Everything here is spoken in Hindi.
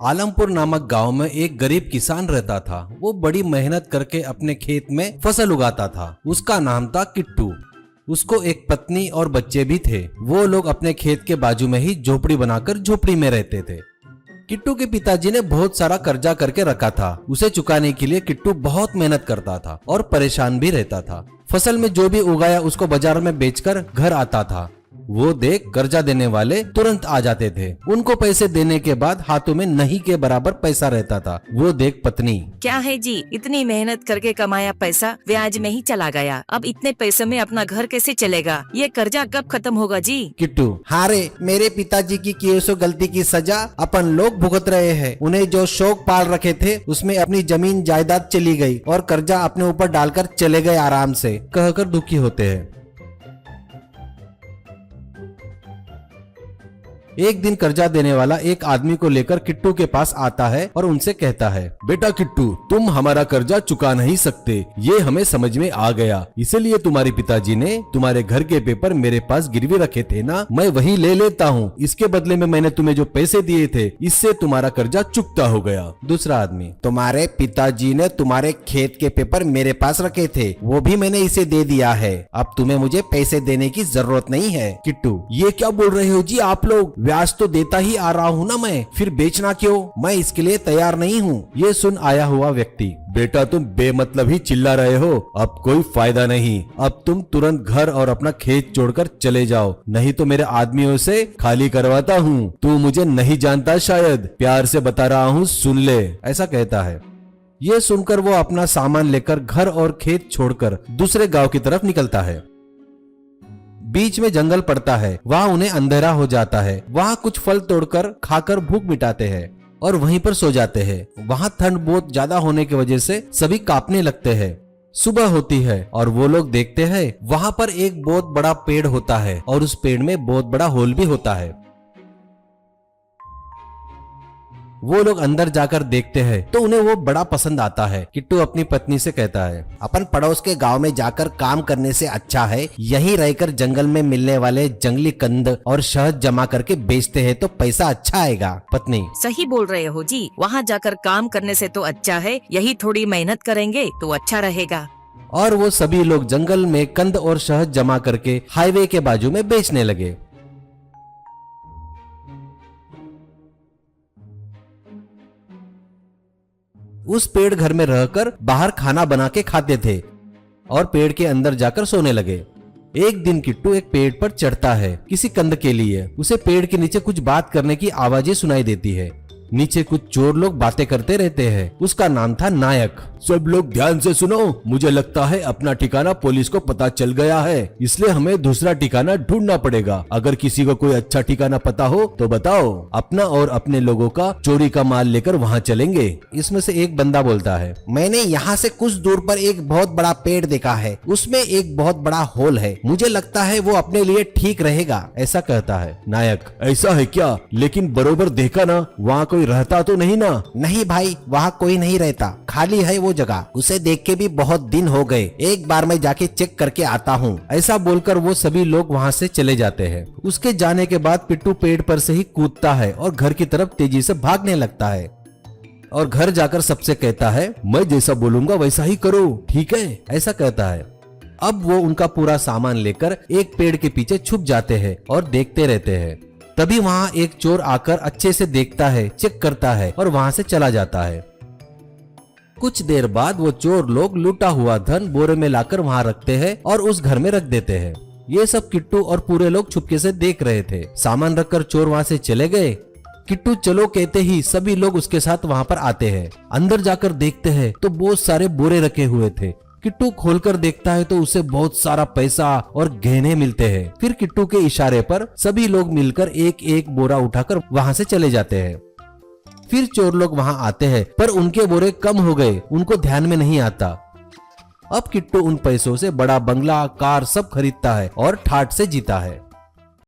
आलमपुर नामक गांव में एक गरीब किसान रहता था। वो बड़ी मेहनत करके अपने खेत में फसल उगाता था। उसका नाम था किट्टू। उसको एक पत्नी और बच्चे भी थे। वो लोग अपने खेत के बाजू में ही झोपड़ी बनाकर झोपड़ी में रहते थे। किट्टू के पिताजी ने बहुत सारा कर्जा करके रखा था। उसे चुकाने के लिए किट्टू बहुत मेहनत करता था और परेशान भी रहता था। फसल में जो भी उगाया उसको बाजार में बेचकर घर आता था। वो देख कर्जा देने वाले तुरंत आ जाते थे। उनको पैसे देने के बाद हाथों में नहीं के बराबर पैसा रहता था। वो देख पत्नी, क्या है जी, इतनी मेहनत करके कमाया पैसा ब्याज में ही चला गया। अब इतने पैसे में अपना घर कैसे चलेगा? ये कर्जा कब खत्म होगा जी? किट्टू, हारे मेरे पिताजी की किए सो गलती की सजा अपन लोग भुगत रहे हैं। उन्हें जो शौक पाल रखे थे उसमें अपनी जमीन जायदाद चली गई और कर्जा अपने ऊपर डालकर चले गए आराम से, कहकर दुखी होते हैं। एक दिन कर्जा देने वाला एक आदमी को लेकर किट्टू के पास आता है और उनसे कहता है, बेटा किट्टू, तुम हमारा कर्जा चुका नहीं सकते, ये हमें समझ में आ गया। इसीलिए तुम्हारे पिताजी ने तुम्हारे घर के पेपर मेरे पास गिरवी रखे थे ना, मैं वही ले लेता हूँ। इसके बदले में मैंने तुम्हें जो पैसे दिए थे, इससे तुम्हारा कर्जा चुकता हो गया। दूसरा आदमी, तुम्हारे पिताजी ने तुम्हारे खेत के पेपर मेरे पास रखे थे, वो भी मैंने इसे दे दिया है। अब तुम्हें मुझे पैसे देने की जरूरत नहीं है। किट्टू, ये क्या बोल रहे हो जी आप लोग? ब्याज तो देता ही आ रहा हूँ ना मैं, फिर बेचना क्यों? मैं इसके लिए तैयार नहीं हूँ। ये सुन आया हुआ व्यक्ति, बेटा तुम बेमतलब ही चिल्ला रहे हो, अब कोई फायदा नहीं। अब तुम तुरंत घर और अपना खेत छोड़कर चले जाओ, नहीं तो मेरे आदमियों से खाली करवाता हूँ। तू मुझे नहीं जानता शायद, प्यार से बता रहा हूँ, सुन ले, ऐसा कहता है। ये सुनकर वो अपना सामान लेकर घर और खेत छोड़कर दूसरे गांव की तरफ निकलता है। बीच में जंगल पड़ता है, वहाँ उन्हें अंधेरा हो जाता है। वहाँ कुछ फल तोड़कर खाकर भूख मिटाते हैं और वहीं पर सो जाते हैं। वहाँ ठंड बहुत ज्यादा होने की वजह से सभी कांपने लगते हैं। सुबह होती है और वो लोग देखते हैं वहाँ पर एक बहुत बड़ा पेड़ होता है और उस पेड़ में बहुत बड़ा होल भी होता है। वो लोग अंदर जाकर देखते हैं तो उन्हें वो बड़ा पसंद आता है। किट्टू अपनी पत्नी से कहता है, अपन पड़ोस के गांव में जाकर काम करने से अच्छा है यहीं रहकर जंगल में मिलने वाले जंगली कंद और शहद जमा करके बेचते हैं तो पैसा अच्छा आएगा। पत्नी, सही बोल रहे हो जी, वहाँ जाकर काम करने से तो अच्छा है यही थोड़ी मेहनत करेंगे तो अच्छा रहेगा। और वो सभी लोग जंगल में कंद और शहद जमा करके हाईवे के बाजू में बेचने लगे। उस पेड़ घर में रहकर बाहर खाना बना के खाते थे और पेड़ के अंदर जाकर सोने लगे। एक दिन किट्टू एक पेड़ पर चढ़ता है किसी कंद के लिए। उसे पेड़ के नीचे कुछ बात करने की आवाजें सुनाई देती है। नीचे कुछ चोर लोग बातें करते रहते हैं। उसका नाम था नायक। सब लोग ध्यान से सुनो, मुझे लगता है अपना ठिकाना पुलिस को पता चल गया है, इसलिए हमें दूसरा ठिकाना ढूंढना पड़ेगा। अगर किसी को कोई अच्छा ठिकाना पता हो तो बताओ, अपना और अपने लोगों का चोरी का माल लेकर वहाँ चलेंगे। इसमें से एक बंदा बोलता है, मैंने यहाँ से कुछ दूर पर एक बहुत बड़ा पेड़ देखा है, उसमें एक बहुत बड़ा होल है, मुझे लगता है वो अपने लिए ठीक रहेगा, ऐसा कहता है। नायक, ऐसा है क्या? लेकिन बरोबर देखा ना, वहाँ कोई रहता तो नहीं ना? नहीं भाई, वहाँ कोई नहीं रहता, खाली है वो जगह, उसे देख के भी बहुत दिन हो गए, एक बार मैं जाके चेक करके आता हूँ। ऐसा बोलकर वो सभी लोग वहाँ से चले जाते हैं। उसके जाने के बाद पिट्टू पेड़ पर से ही कूदता है और घर की तरफ तेजी से भागने लगता है और घर जाकर सबसे कहता है, मैं जैसा बोलूंगा वैसा ही करो, ठीक है, ऐसा कहता है। अब वो उनका पूरा सामान लेकर एक पेड़ के पीछे छुप जाते हैं और देखते रहते हैं। तभी वहाँ एक चोर आकर अच्छे से देखता है, चेक करता है और वहाँ से चला जाता है। कुछ देर बाद वो चोर लोग लूटा हुआ धन बोरे में लाकर वहाँ रखते हैं और उस घर में रख देते हैं। ये सब किट्टू और पूरे लोग छुपके से देख रहे थे। सामान रखकर चोर वहाँ से चले गए। किट्टू चलो कहते ही सभी लोग उसके साथ वहाँ पर आते हैं। अंदर जाकर देखते हैं तो बहुत सारे बोरे रखे हुए थे। किट्टू खोलकर देखता है तो उसे बहुत सारा पैसा और गहने मिलते हैं। फिर किट्टू के इशारे पर सभी लोग मिलकर एक एक बोरा उठाकर वहाँ से चले जाते हैं। फिर चोर लोग वहाँ आते हैं पर उनके बोरे कम हो गए, उनको ध्यान में नहीं आता। अब किट्टू उन पैसों से बड़ा बंगला, कार सब खरीदता है और ठाठ से जीता है।